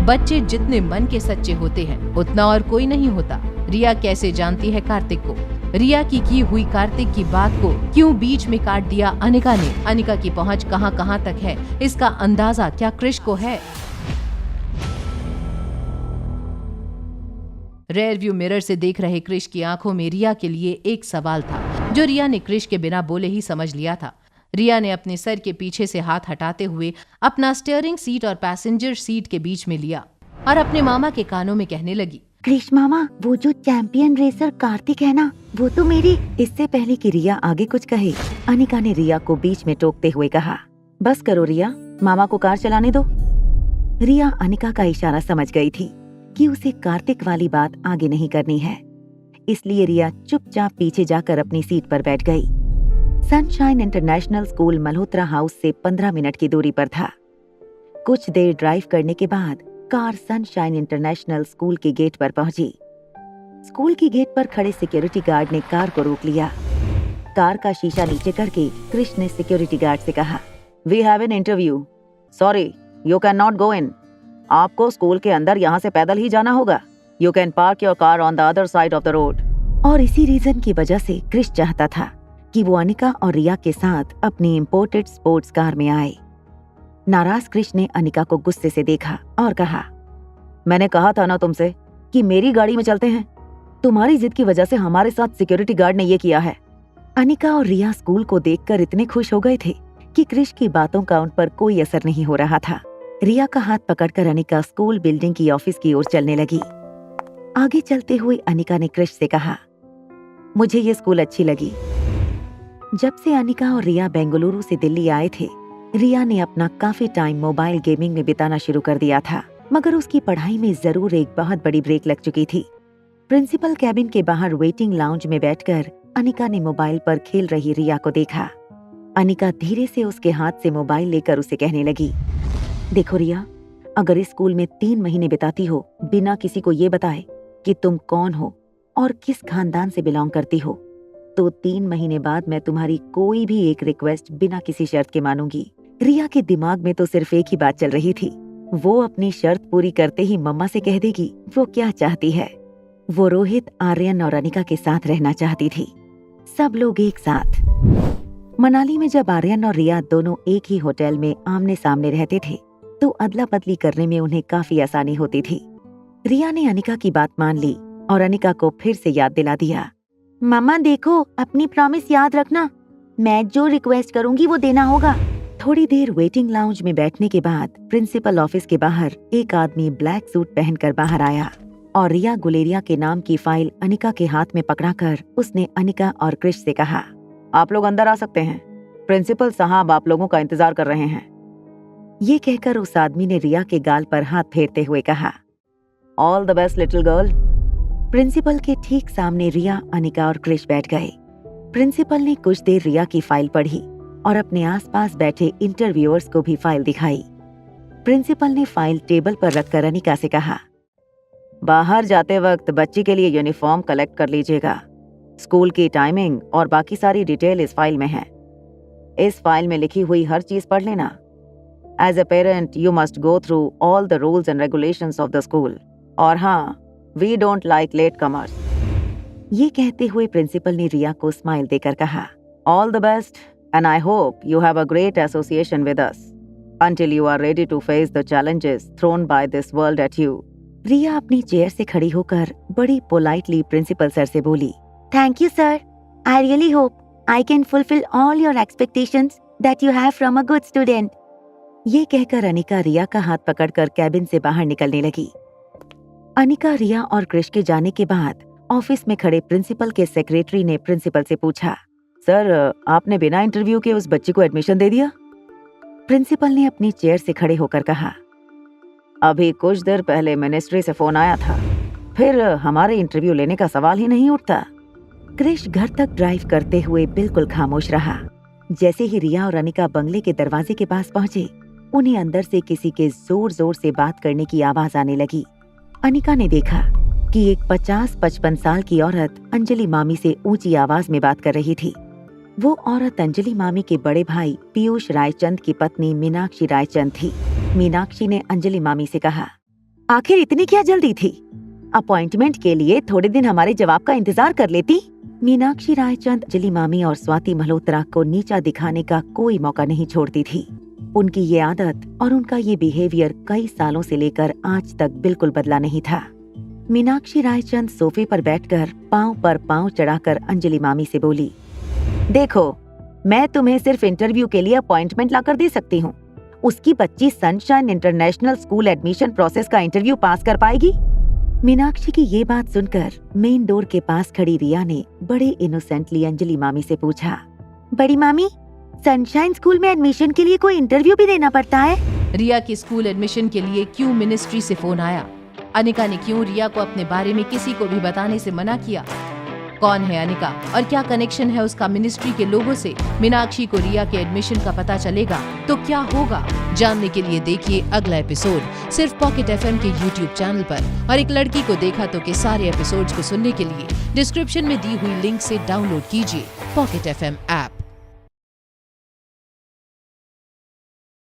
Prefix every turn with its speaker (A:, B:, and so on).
A: बच्चे जितने मन के सच्चे होते हैं उतना और कोई नहीं होता। रिया कैसे जानती है कार्तिक को? रिया की हुई कार्तिक की बात को क्यों बीच में काट दिया अनिका ने? अनिका की पहुंच कहां कहां तक है, इसका अंदाजा क्या कृष को है? रेयर व्यू मिरर से देख रहे कृष की आंखों में रिया के लिए एक सवाल था, जो रिया ने कृष के बिना बोले ही समझ लिया था। रिया ने अपने सर के पीछे से हाथ हटाते हुए अपना स्टीयरिंग सीट और पैसेंजर सीट के बीच में लिया और अपने मामा के कानों में कहने लगी,
B: कृष मामा, वो जो चैंपियन रेसर कार्तिक है ना, वो तो मेरी। इससे पहले कि रिया आगे कुछ कहे, अनिका ने रिया को बीच में टोकते हुए कहा, बस करो रिया, मामा को कार चलाने दो। रिया अनिका का इशारा समझ गई थी कि उसे कार्तिक वाली बात आगे नहीं करनी है, इसलिए रिया चुपचाप पीछे जाकर अपनी सीट पर बैठ गई। Sunshine international school Malhotra house से 15 मिनट की दूरी पर था। कुछ देर ड्राइव करने के बाद कार सनशाइन इंटरनेशनल स्कूल के गेट पर पहुंची। स्कूल की गेट पर खड़े सिक्योरिटी गार्ड ने कार को रोक लिया। कार का शीशा नीचे करके कृष्ण ने सिक्योरिटी गार्ड से कहा, we have an interview, sorry you can not go in. आपको स्कूल के अंदर यहाँ से पैदल ही जाना होगा। You can park your car on the other side of the road. और इसी रीजन की वजह से कृष चाहता था कि वो अनिका और रिया के साथ अपनी इम्पोर्टेड स्पोर्ट्स कार में आए। नाराज कृष ने अनिका को गुस्से से देखा और कहा, मैंने कहा था ना तुमसे कि मेरी गाड़ी में चलते हैं। तुम्हारी जिद की वजह से हमारे साथ सिक्योरिटी गार्ड ने ये किया है। अनिका और रिया स्कूल को देखकर इतने खुश हो गए थे कि कृष की बातों का उन पर कोई असर नहीं हो रहा था। रिया का हाथ पकड़कर अनिका स्कूल बिल्डिंग की ऑफिस की ओर चलने लगी। आगे चलते हुए अनिका ने कृष से कहा, मुझे ये स्कूल अच्छी लगी। जब से अनिका और रिया बेंगलुरु से दिल्ली आए थे, रिया ने अपना काफी टाइम मोबाइल गेमिंग में बिताना शुरू कर दिया था, मगर उसकी पढ़ाई में जरूर एक बहुत बड़ी ब्रेक लग चुकी थी। प्रिंसिपल कैबिन के बाहर वेटिंग लाउंज में बैठकर अनिका ने मोबाइल पर खेल रही रिया को देखा। अनिका धीरे से उसके हाथ से मोबाइल लेकर उसे कहने लगी, देखो रिया, अगर इस स्कूल में 3 महीने बिताती हो बिना किसी को ये बताए कि तुम कौन हो और किस खानदान से बिलोंग करती हो, तो 3 महीने बाद मैं तुम्हारी कोई भी एक रिक्वेस्ट बिना किसी शर्त के मानूंगी। रिया के दिमाग में तो सिर्फ एक ही बात चल रही थी, वो अपनी शर्त पूरी करते ही मम्मा से कह देगी वो क्या चाहती है। वो रोहित, आर्यन और अनिका के साथ रहना चाहती थी, सब लोग एक साथ। मनाली में जब आर्यन और रिया दोनों एक ही होटल में आमने सामने रहते थे तो अदला बदली करने में उन्हें काफी आसानी होती थी। रिया ने अनिका की बात मान ली और अनिका को फिर से याद दिला दिया, मम्मा देखो, अपनी प्रॉमिस याद रखना, मैं जो रिक्वेस्ट करूंगी वो देना होगा। थोड़ी देर वेटिंग लाउंज में बैठने के बाद प्रिंसिपल ऑफिस के बाहर एक आदमी ब्लैक सूट पहनकर बाहर आया और रिया गुलेरिया के नाम की फाइल अनिका के हाथ में पकड़ाकर उसने अनिका और कृष से कहा, आप लोग अंदर आ सकते हैं, प्रिंसिपल साहब आप लोगों का इंतजार कर रहे हैं। ये कहकर उस आदमी ने रिया के गाल पर हाथ फेरते हुए कहा, all the best little girl. Principal के ठीक सामने रिया, अनिका और कृष बैठ गए। प्रिंसिपल ने कुछ देर रिया की फाइल पढ़ी और अपने आसपास बैठे इंटरव्यूअर्स को भी फाइल दिखाई। प्रिंसिपल ने फाइल टेबल पर रखकर अनिका से कहा, बाहर जाते वक्त बच्ची के लिए यूनिफॉर्म कलेक्ट कर लीजिएगा। स्कूल की टाइमिंग और बाकी सारी डिटेल इस फाइल में है। इस फाइल में लिखी हुई हर चीज पढ़ लेना। As a parent you must go through all the rules and regulations of the school. और हाँ, we don't like late comers. ये कहते हुए प्रिंसिपल ने रिया को स्माइल देकर कहा, all the best and I hope you have a great association with us until you are ready to face the challenges thrown by this world at you. रिया अपनी chair से खड़ी होकर बड़ी पोलाइटली प्रिंसिपल सर से बोली, thank you sir, I really hope I can fulfil all your expectations that you have from a good student. ये कहकर अनिका रिया का हाथ पकड़कर कैबिन से बाहर निकलने लगी। अनिका, रिया और कृष के जाने के बाद ऑफिस में खड़े प्रिंसिपल के सेक्रेटरी ने प्रिंसिपल से पूछा, सर आपने बिना इंटरव्यू के उस बच्ची को एडमिशन दे दिया? प्रिंसिपल ने अपनी चेयर से खड़े होकर कहा, अभी कुछ देर पहले मिनिस्ट्री से फोन आया था, फिर हमारे इंटरव्यू लेने का सवाल ही नहीं उठता। कृष घर तक ड्राइव करते हुए बिल्कुल खामोश रहा। जैसे ही रिया और अनिका बंगले के दरवाजे के पास पहुंचे, उन्हें अंदर से किसी के जोर जोर से बात करने की आवाज आने लगी। अनिका ने देखा कि एक 50-55 साल की औरत अंजलि मामी से ऊंची आवाज में बात कर रही थी। वो औरत अंजलि मामी के बड़े भाई पीयूष रायचंद की पत्नी मीनाक्षी रायचंद थी। मीनाक्षी ने अंजलि मामी से कहा, आखिर इतनी क्या जल्दी थी? अपॉइंटमेंट के लिए थोड़े दिन हमारे जवाब का इंतजार कर लेती। मीनाक्षी रायचंद अंजलि मामी और स्वाति मल्होत्रा को नीचा दिखाने का कोई मौका नहीं छोड़ती थी। उनकी ये आदत और उनका ये बिहेवियर कई सालों से लेकर आज तक बिल्कुल बदला नहीं था। मीनाक्षी रायचंद सोफे पर बैठकर पांव पर पांव चढ़ाकर अंजलि मामी से बोली, देखो, मैं तुम्हें सिर्फ इंटरव्यू के लिए अपॉइंटमेंट लाकर दे सकती हूँ। उसकी बच्ची sunshine international school admission process का इंटरव्यू पास कर पाएगी? मीनाक्षी की ये बात सुनकर मेन डोर के पास खड़ी रिया ने बड़े इनोसेंटली अंजलि मामी से पूछा, बड़ी मामी, सनशाइन स्कूल में एडमिशन के लिए कोई इंटरव्यू भी देना पड़ता है?
A: रिया की स्कूल एडमिशन के लिए क्यों मिनिस्ट्री से फोन आया? अनिका ने क्यों रिया को अपने बारे में किसी को भी बताने से मना किया? कौन है अनिका और क्या कनेक्शन है उसका मिनिस्ट्री के लोगों से? मीनाक्षी को रिया के एडमिशन का पता चलेगा तो क्या होगा? जानने के लिए देखिए अगला एपिसोड सिर्फ पॉकेट FM के YouTube चैनल पर। और एक लड़की को देखा तो के सारे एपिसोड्स को सुनने के लिए डिस्क्रिप्शन में दी हुई लिंक से डाउनलोड कीजिए पॉकेट FM ऐप।